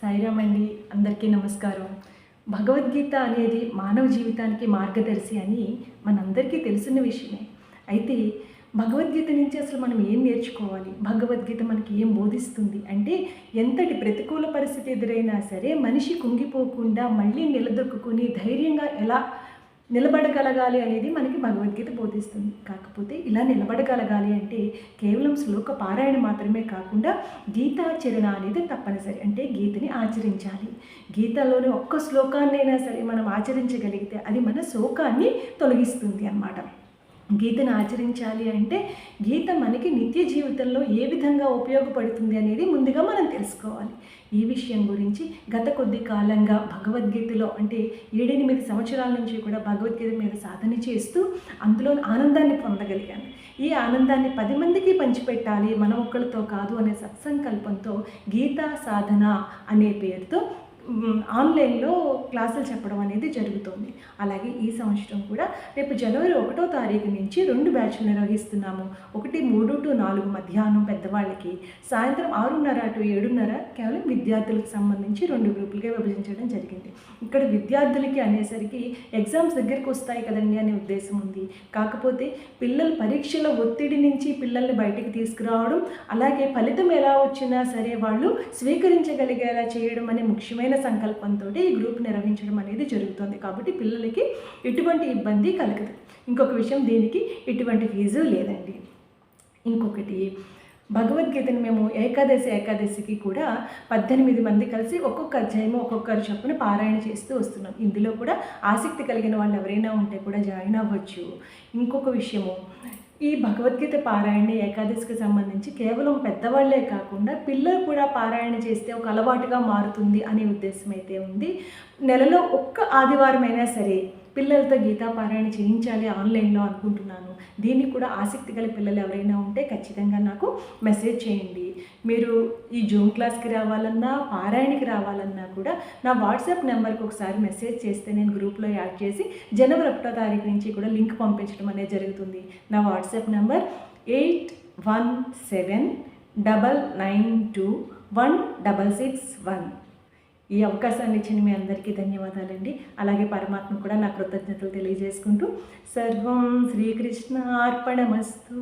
సాయిరామ్ అండి. అందరికీ నమస్కారం. భగవద్గీత అనేది మానవ జీవితానికి మార్గదర్శి అని మనందరికీ తెలిసిన విషయమే. అయితే భగవద్గీత నుంచి అసలు మనం ఏం నేర్చుకోవాలి, భగవద్గీత మనకి ఏం బోధిస్తుంది అంటే, ఎంతటి ప్రతికూల పరిస్థితి ఎదురైనా సరే మనిషి కుంగిపోకుండా మళ్ళీ నిలదొక్కుని ధైర్యంగా ఎలా నిలబడగలగాలి అనేది మనకి భగవద్గీత బోధిస్తుంది. కాకపోతే ఇలా నిలబడగలగాలి అంటే కేవలం శ్లోక పారాయణ మాత్రమే కాకుండా గీతాచరణ అనేది తప్పనిసరి. అంటే గీతని ఆచరించాలి. గీతలోని ఒక్క శ్లోకాన్నైనా సరే మనం ఆచరించగలిగితే అది మన శోకాన్ని తొలగిస్తుంది అన్నమాట. గీతను ఆచరించాలి అంటే గీత మనకి నిత్య జీవితంలో ఏ విధంగా ఉపయోగపడుతుంది అనేది ముందుగా మనం తెలుసుకోవాలి. ఈ విషయం గురించి గత కొద్ది కాలంగా భగవద్గీతలో అంటే 7-8 సంవత్సరాల నుంచి కూడా భగవద్గీత మీద సాధన చేస్తూ అందులో ఆనందాన్ని పొందగలిగాను. ఈ ఆనందాన్ని 10 మందికి పంచిపెట్టాలి, మన ఒక్కరితో కాదు అనే సత్సంకల్పంతో గీతా సాధన అనే పేరుతో ఆన్లైన్లో క్లాసులు చెప్పడం అనేది జరుగుతుంది. అలాగే ఈ సంవత్సరం కూడా రేపు జనవరి 1వ తారీఖు నుంచి 2 బ్యాచ్లు నిర్వహిస్తున్నాము. 1 3 to 4 మధ్యాహ్నం పెద్దవాళ్ళకి, సాయంత్రం 6:30 to 7:30 కేవలం విద్యార్థులకు సంబంధించి 2 గ్రూపులుగా విభజించడం జరిగింది. ఇక్కడ విద్యార్థులకి అనేసరికి ఎగ్జామ్స్ దగ్గరికి వస్తాయి కదండి అనే ఉద్దేశం ఉంది. కాకపోతే పిల్లల పరీక్షల ఒత్తిడి నుంచి పిల్లల్ని బయటికి తీసుకురావడం, అలాగే ఫలితం ఎలా వచ్చినా సరే వాళ్ళు స్వీకరించగలిగేలా చేయడం అనే ముఖ్యమైన సంకల్పంతో ఈ గ్రూప్ నిర్వహించడం అనేది జరుగుతుంది. కాబట్టి పిల్లలకి ఎటువంటి ఇబ్బంది కలగదు. ఇంకొక విషయం, దీనికి ఎటువంటి ఫీజు లేదండి. ఇంకొకటి, భగవద్గీతను మేము ఏకాదశికి కూడా 18 మంది కలిసి ఒక్కొక్క అధ్యాయము ఒక్కొక్కరు చొప్పున పారాయణ చేస్తూ వస్తున్నాం. ఇందులో కూడా ఆసక్తి కలిగిన వాళ్ళు ఎవరైనా ఉంటే కూడా జాయిన్ అవ్వచ్చు. ఇంకొక విషయము, ఈ భగవద్గీత పారాయణ ఏకాదశికి సంబంధించి కేవలం పెద్దవాళ్లే కాకుండా పిల్లలు కూడా పారాయణ చేస్తే ఒక అలవాటుగా మారుతుంది అనే ఉద్దేశం అయితే ఉంది. నెలలో ఒక్క ఆదివారం అయినా సరే పిల్లలతో గీతా పారాయణ చేయించాలి ఆన్లైన్లో అనుకుంటున్నాను. దీనికి కూడా ఆసక్తి గల పిల్లలు ఎవరైనా ఉంటే ఖచ్చితంగా నాకు మెసేజ్ చేయండి. మీరు ఈ జూమ్ క్లాస్కి రావాలన్నా పారాయణకి రావాలన్నా కూడా నా వాట్సాప్ నెంబర్కి ఒకసారి మెసేజ్ చేస్తే నేను గ్రూప్లో యాడ్ చేసి జనవరి 1వ తారీఖు నుంచి కూడా లింక్ పంపించడం అనేది జరుగుతుంది. నా వాట్సాప్ నెంబర్ 8179921661. ఈ అవకాశాన్ని ఇచ్చిన మీ అందరికీ ధన్యవాదాలండి. అలాగే పరమాత్మ కూడా నా కృతజ్ఞతలు తెలియజేసుకుంటూ, సర్వం శ్రీకృష్ణ అర్పణమస్తు.